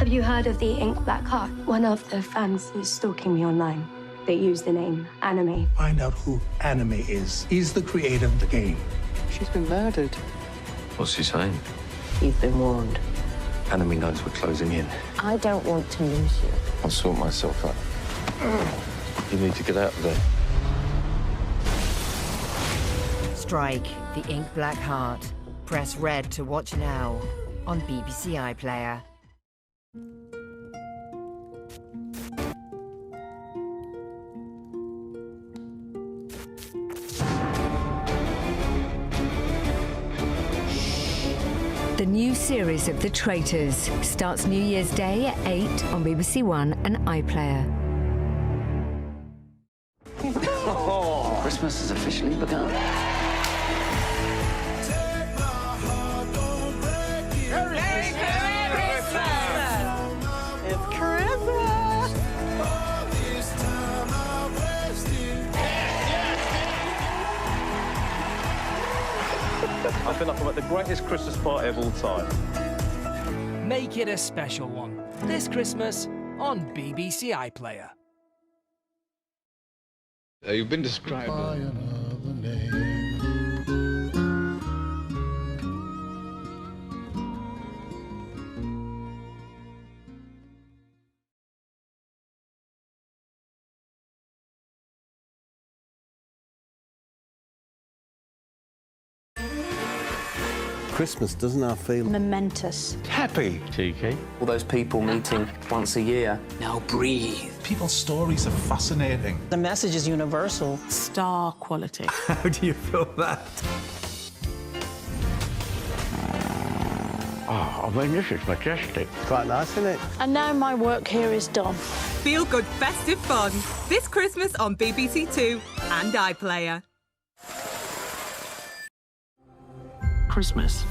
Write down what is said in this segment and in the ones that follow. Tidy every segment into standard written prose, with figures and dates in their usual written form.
Have you heard of the Ink Black Heart? One of the fans is stalking me online. They use the name Anime. Find out who Anime is. He's the creator of the game. She's been murdered. What's she saying? You've been warned. Enemy knows we're closing in. I don't want to lose you. I'll sort myself up. You need to get out of there. Strike, the Ink Black Heart. Press red to watch now on BBC iPlayer. The new series of The Traitors starts New Year's Day at 8 on BBC One and iPlayer. Oh, Christmas has officially begun. I feel like I'm at the greatest Christmas party of all time. Make it a special one this Christmas on BBC iPlayer. You've been described. Christmas, doesn't that feel momentous? Happy. Cheeky. All those people meeting once a year. Now breathe. People's stories are fascinating. The message is universal. Star quality. How do you feel that? Oh, I mean, this is majestic. Quite nice, isn't it? And now my work here is done. Feel good festive fun this Christmas on BBC Two and iPlayer. Christmas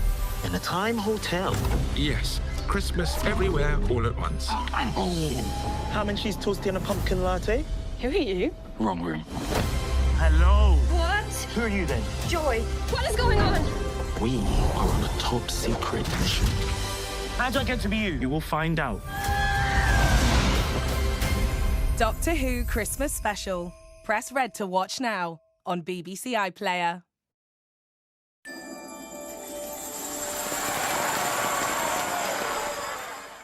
in a Time Hotel. Yes, Christmas everywhere all at once. Ham and cheese toasty and a pumpkin latte. Who are you? Wrong room. Hello. What? Who are you then? Joy, what is going on? We are on a top secret mission. How do I get to be you? You will find out. Doctor Who Christmas Special. Press red to watch now on BBC iPlayer.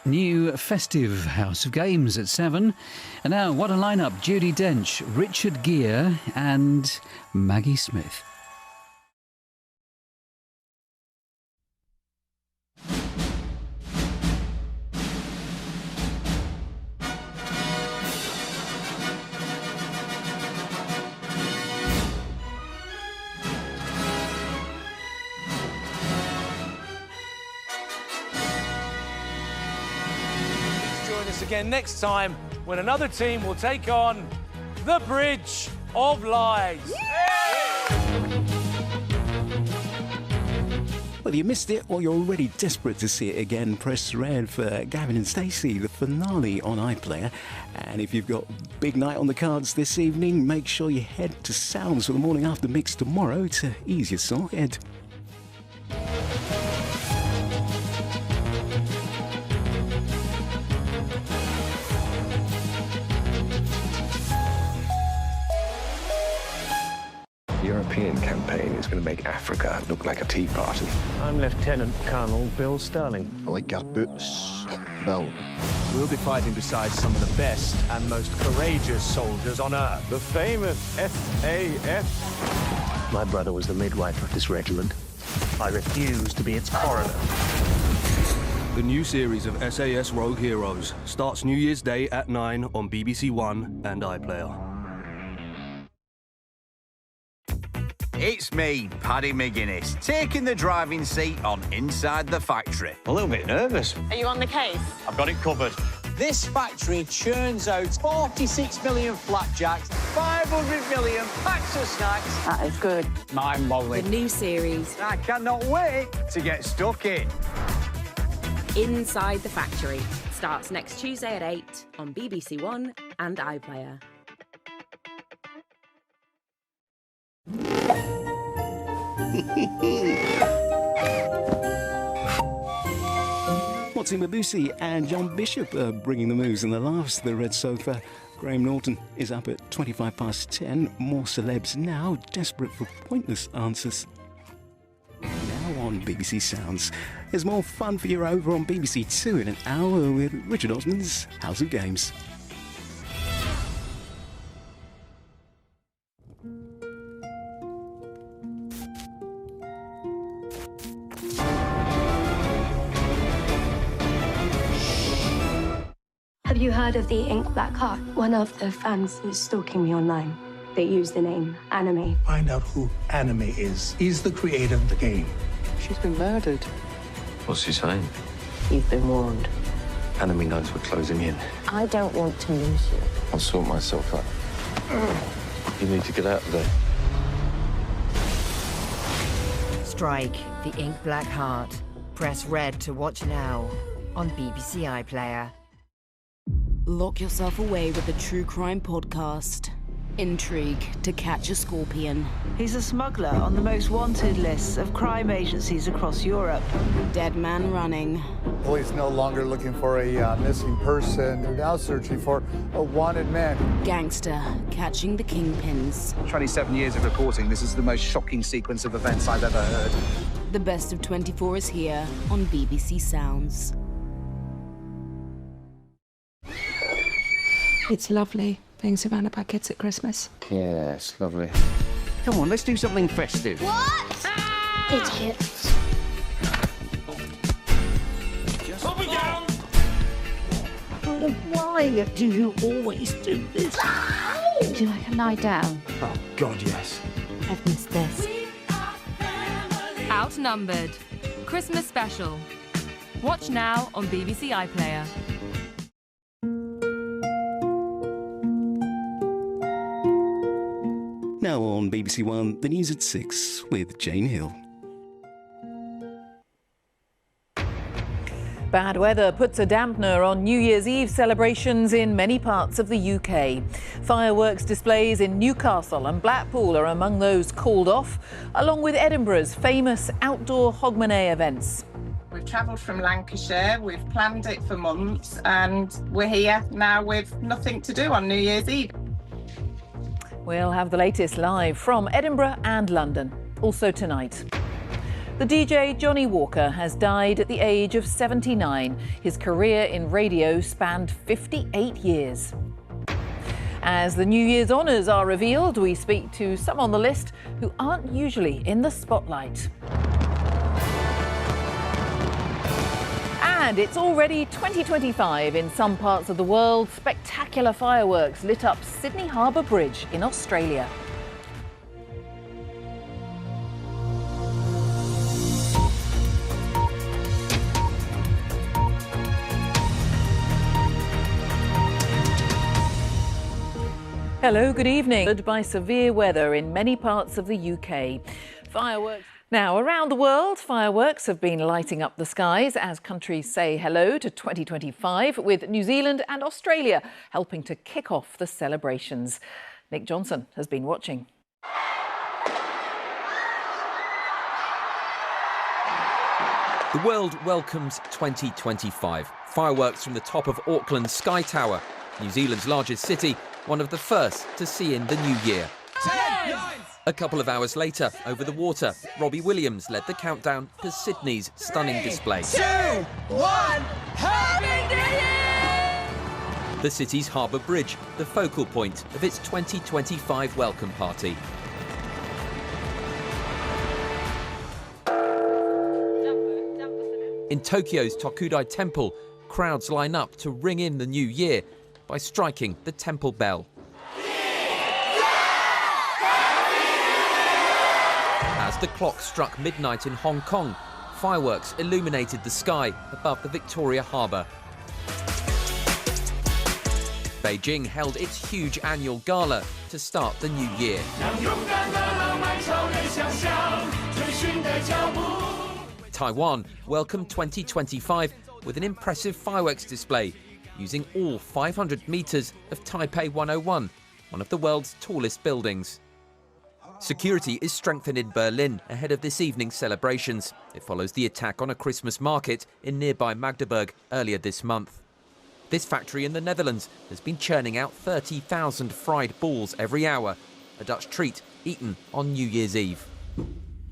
New Festive House of Games at 7. And now, what a lineup. Judi Dench, Richard Gere and Maggie Smith. Again next time when another team will take on the Bridge of Lies. Whether you missed it or you're already desperate to see it again, press red for Gavin and Stacey, the finale on iPlayer. And if you've got big night on the cards this evening, make sure you head to Sounds for the morning after mix tomorrow to ease your sore head. The European campaign is going to make Africa look like a tea party. I'm Lieutenant Colonel Bill Sterling. I like your boots, Bill. We'll be fighting beside some of the best and most courageous soldiers on Earth. The famous SAS. My brother was the midwife of this regiment. I refuse to be its coroner. The new series of SAS Rogue Heroes starts New Year's Day at 9 on BBC One and iPlayer. It's me, Paddy McGuinness, taking the driving seat on Inside the Factory. A little bit nervous. Are you on the case? I've got it covered. This factory churns out 46 million flapjacks, 500 million packs of snacks. That is good. Mind-boggling. The new series, I cannot wait to get stuck in. Inside the Factory, starts next Tuesday at 8 on BBC One and iPlayer. What's Foxy Mabusi and John Bishop are bringing the moves and the laughs to the red sofa. Graham Norton is up at 10:25. More celebs now, desperate for pointless answers. Now on BBC Sounds. There's more fun for you over on BBC Two in an hour with Richard Osman's House of Games. Have you heard of the Ink Black Heart? One of the fans is stalking me online. They use the name Anime. Find out who Anime is. He's the creator of the game. She's been murdered. What's she saying? You've been warned. Enemy knows we're closing in. I don't want to lose you. I'll sort myself up. You need to get out of there. Strike, the Ink Black Heart. Press red to watch now on BBC iPlayer. Lock yourself away with the True Crime Podcast. Intrigue to catch a scorpion. He's a smuggler on the most wanted lists of crime agencies across Europe. Dead man running. Police no longer looking for a missing person. They're now searching for a wanted man. Gangster catching the kingpins. 27 years of reporting. This is the most shocking sequence of events I've ever heard. The best of 24 is here on BBC Sounds. It's lovely being surrounded by kids at Christmas. Yeah, it's lovely. Come on, let's do something festive. What? Idiots. Put me down! Why do you always do this? Would you like a lie down? Oh, God, yes. I've missed this. Outnumbered. Christmas special. Watch now on BBC iPlayer. Now on BBC One, the news at 6 with Jane Hill. Bad weather puts a dampener on New Year's Eve celebrations in many parts of the UK. Fireworks displays in Newcastle and Blackpool are among those called off, along with Edinburgh's famous outdoor Hogmanay events. We've travelled from Lancashire, we've planned it for months, and we're here now with nothing to do on New Year's Eve. We'll have the latest live from Edinburgh and London, also tonight. The DJ Johnny Walker has died at the age of 79. His career in radio spanned 58 years. As the New Year's honours are revealed, we speak to some on the list who aren't usually in the spotlight. And it's already 2025 in some parts of the world. Spectacular fireworks lit up Sydney Harbour Bridge in Australia. Hello, good evening. By severe weather in many parts of the UK. Fireworks. Now, around the world, fireworks have been lighting up the skies as countries say hello to 2025, with New Zealand and Australia helping to kick off the celebrations. Nick Johnson has been watching. The world welcomes 2025. Fireworks from the top of Auckland's Sky Tower, New Zealand's largest city, one of the first to see in the new year. 10, 9. A couple of hours later, over the water, Robbie Williams led the countdown to Sydney's stunning display. 2, 1, Happy New Year! The city's Harbour Bridge, the focal point of its 2025 welcome party. In Tokyo's Tokudai Temple, crowds line up to ring in the new year by striking the temple bell. As the clock struck midnight in Hong Kong, fireworks illuminated the sky above the Victoria Harbour. Beijing held its huge annual gala to start the new year. Taiwan welcomed 2025 with an impressive fireworks display, using all 500 metres of Taipei 101, one of the world's tallest buildings. Security is strengthened in Berlin ahead of this evening's celebrations. It follows the attack on a Christmas market in nearby Magdeburg earlier this month. This factory in the Netherlands has been churning out 30,000 fried balls every hour, a Dutch treat eaten on New Year's Eve.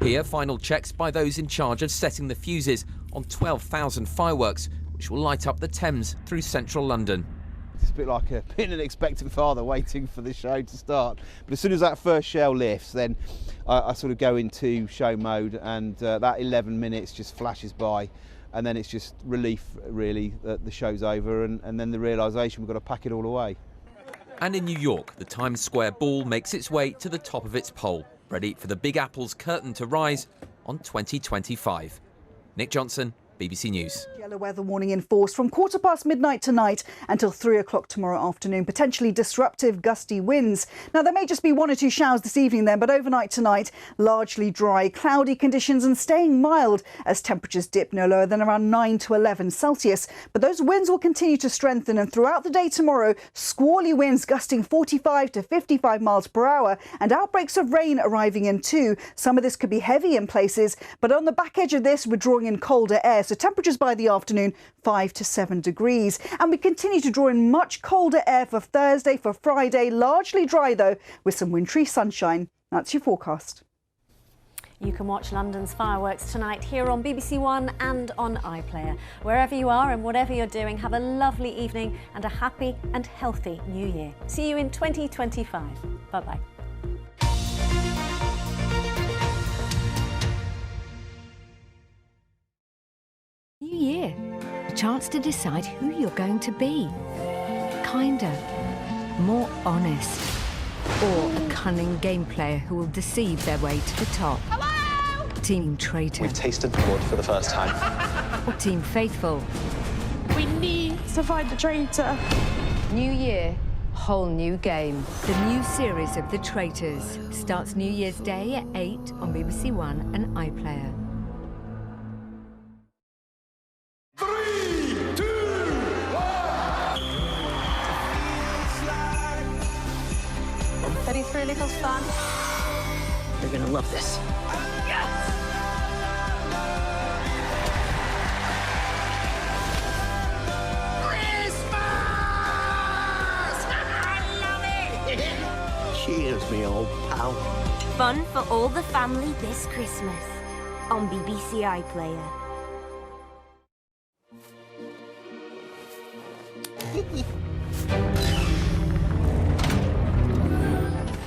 Here, final checks by those in charge of setting the fuses on 12,000 fireworks, which will light up the Thames through central London. It's a bit like being an expectant father waiting for the show to start. But as soon as that first shell lifts, then I sort of go into show mode, and that 11 minutes just flashes by. And then it's just relief, really, that the show's over, and then the realisation we've got to pack it all away. And in New York, the Times Square Ball makes its way to the top of its pole, ready for the Big Apple's curtain to rise on 2025. Nick Johnson, BBC News. Yellow weather warning in force from midnight tonight until 3 o'clock tomorrow afternoon. Potentially disruptive gusty winds. Now, there may just be 1 or 2 showers this evening then, but overnight tonight, largely dry, cloudy conditions and staying mild as temperatures dip no lower than around 9 to 11 Celsius. But those winds will continue to strengthen, and throughout the day tomorrow, squally winds gusting 45 to 55 miles per hour and outbreaks of rain arriving in too. Some of this could be heavy in places, but on the back edge of this, we're drawing in colder air. So temperatures by the afternoon, 5 to 7 degrees. And we continue to draw in much colder air for Thursday, for Friday. Largely dry, though, with some wintry sunshine. That's your forecast. You can watch London's fireworks tonight here on BBC One and on iPlayer. Wherever you are and whatever you're doing, have a lovely evening and a happy and healthy New Year. See you in 2025. Bye-bye. New Year. A chance to decide who you're going to be. Kinder, more honest, or a cunning game player who will deceive their way to the top. Hello! Team traitor. We've tasted blood for the first time. Or team faithful. We need to find the traitor. New year, whole new game. The new series of The Traitors starts New Year's Day at 8 on BBC One and iPlayer. 33 little fun. You're gonna love this. Cheers, me old pal. Fun for all the family this Christmas on BBC iPlayer.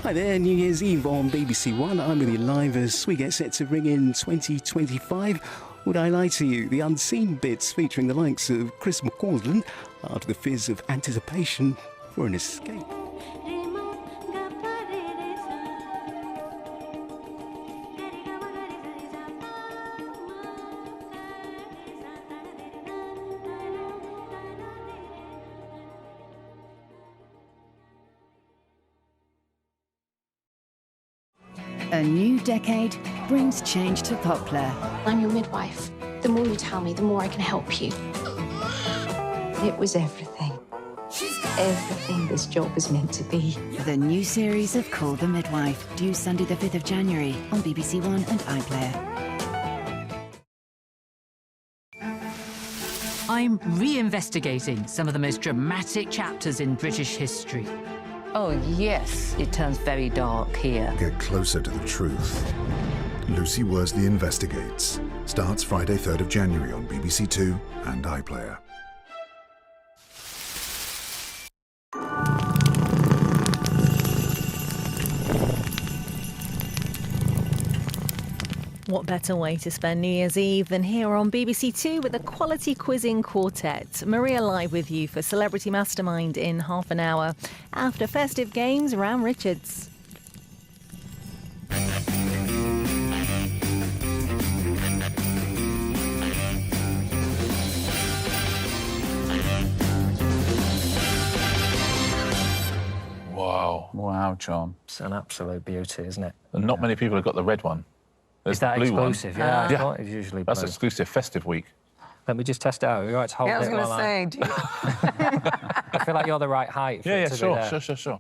Hi there, New Year's Eve on BBC One. I'm with you live as we get set to ring in 2025. Would I lie to you? The unseen bits featuring the likes of Chris McCausland after the fizz of anticipation for an escape. A new decade brings change to Poplar. I'm your midwife. The more you tell me, the more I can help you. It was everything. Everything this job is meant to be. The new series of Call the Midwife, due Sunday the 5th of January on BBC One and iPlayer. I'm reinvestigating some of the most dramatic chapters in British history. Oh, yes, it turns very dark here. Get closer to the truth. Lucy Worsley Investigates. Starts Friday 3rd of January on BBC Two and iPlayer. What better way to spend New Year's Eve than here on BBC Two with a quality quizzing quartet. Maria live with you for Celebrity Mastermind in half an hour. After festive games, round Richards. Wow. Wow, John. It's an absolute beauty, isn't it? And not many people have got the red one. There's Is that the blue exclusive? One. Yeah, I thought it was usually That's blue. exclusive Festive week. Let me just test it out. Are you right to hold Yeah, I was it going to while say, do you... I feel like you're the right height for Yeah, it yeah, to sure, be there. sure.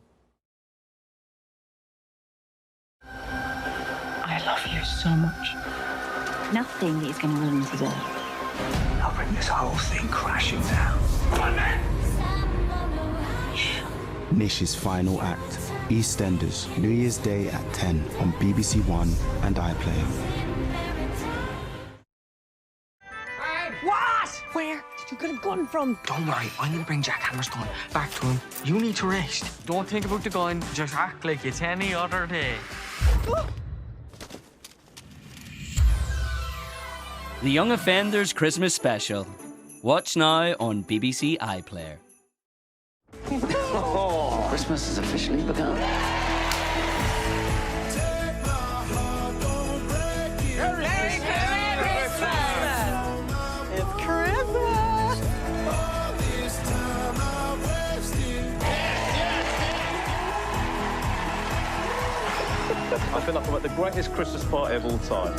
There's so much. Nothing is going to ruin today. I'll bring this whole thing crashing down. Come on, man! Nish's final act, EastEnders, New Year's Day at 10 on BBC One and iPlayer. What? Where did you get a gun from? Don't worry, I'm gonna bring Jack Hammer's gun back to him. You need to rest. Don't think about the gun, just act like it's any other day. The Young Offenders Christmas Special. Watch now on BBC iPlayer. Christmas has officially begun. Merry Christmas! It's Christmas! I feel like I'm at the greatest Christmas party of all time.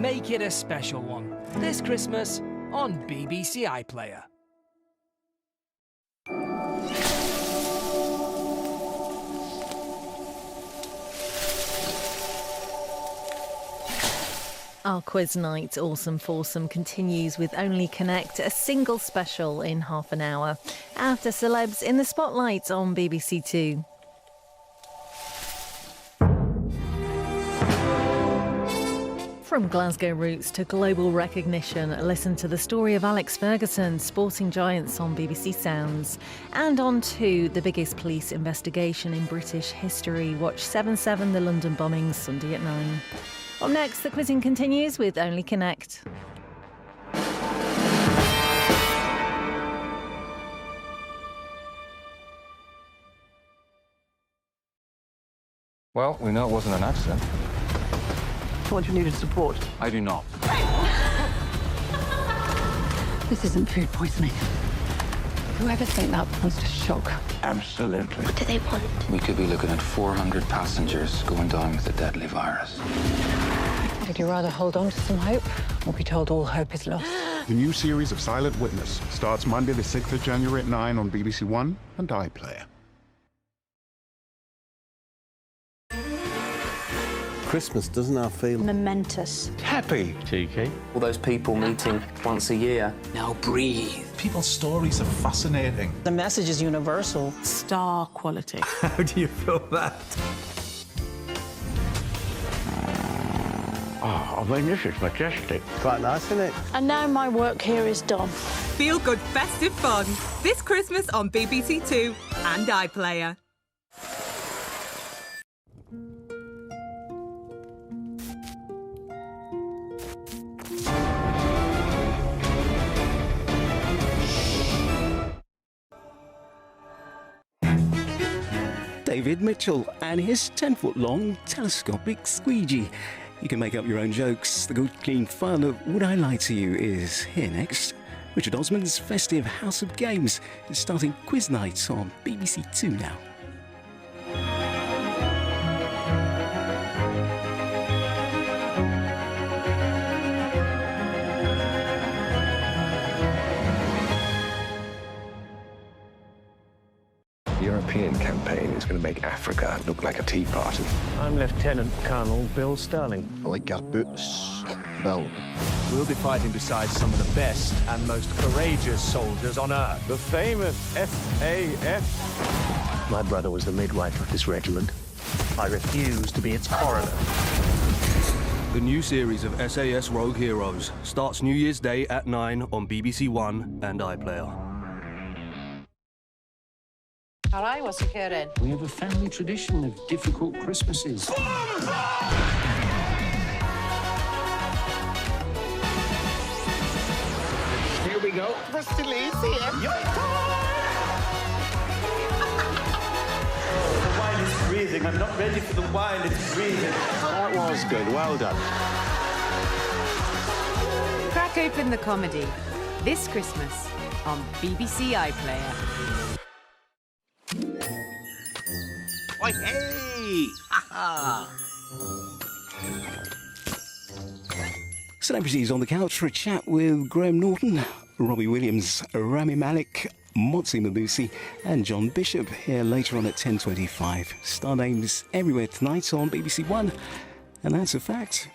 Make it a special one. This Christmas on BBC iPlayer. Our quiz night, Awesome Foursome, continues with Only Connect, a single special in half an hour. After celebs in the spotlight on BBC Two. From Glasgow roots to global recognition, listen to the story of Alex Ferguson, sporting giants on BBC Sounds. And on to the biggest police investigation in British history. Watch 7/7 the London bombings Sunday at 9. Up next, the quizzing continues with Only Connect. Well, we know it wasn't an accident. Thought you needed support. I do not. This isn't food poisoning. Whoever sent that wants to shock. Absolutely. What do they want? We could be looking at 400 passengers going down with a deadly virus. Would you rather hold on to some hope or be told all hope is lost? The new series of Silent Witness starts Monday the 6th of January at 9 on BBC One and iPlayer. Christmas doesn't now feel momentous. Happy. Cheeky. All those people meeting once a year. Now breathe. People's stories are fascinating. The message is universal. Star quality. How do you feel that? Oh, I mean, this is majestic. Quite nice, isn't it? And now my work here is done. Feel good festive fun this Christmas on BBC Two and iPlayer. David Mitchell and his 10-foot-long telescopic squeegee. You can make up your own jokes. The good, clean fun of Would I Lie to You is here next. Richard Osman's Festive House of Games is starting quiz night on BBC Two now. The European campaign is going to make Africa look like a tea party. I'm Lieutenant Colonel Bill Sterling. I like our boots, Bill. We'll be fighting beside some of the best and most courageous soldiers on Earth. The famous FAF. My brother was the midwife of this regiment. I refuse to be its coroner. The new series of SAS Rogue Heroes starts New Year's Day at 9 on BBC One and iPlayer. All right, what's occurring? We have a family tradition of difficult Christmases. Here we go. We're still easy. The wine is freezing. I'm not ready for the wine. It's freezing. That was good. Well done. Crack open the comedy this Christmas on BBC iPlayer. Oi, hey! Ha-ha! Celebrities on the couch for a chat with Graham Norton, Robbie Williams, Rami Malek, Motsi Mabuse and John Bishop here later on at 10:25. Star names everywhere tonight on BBC One And that's a fact.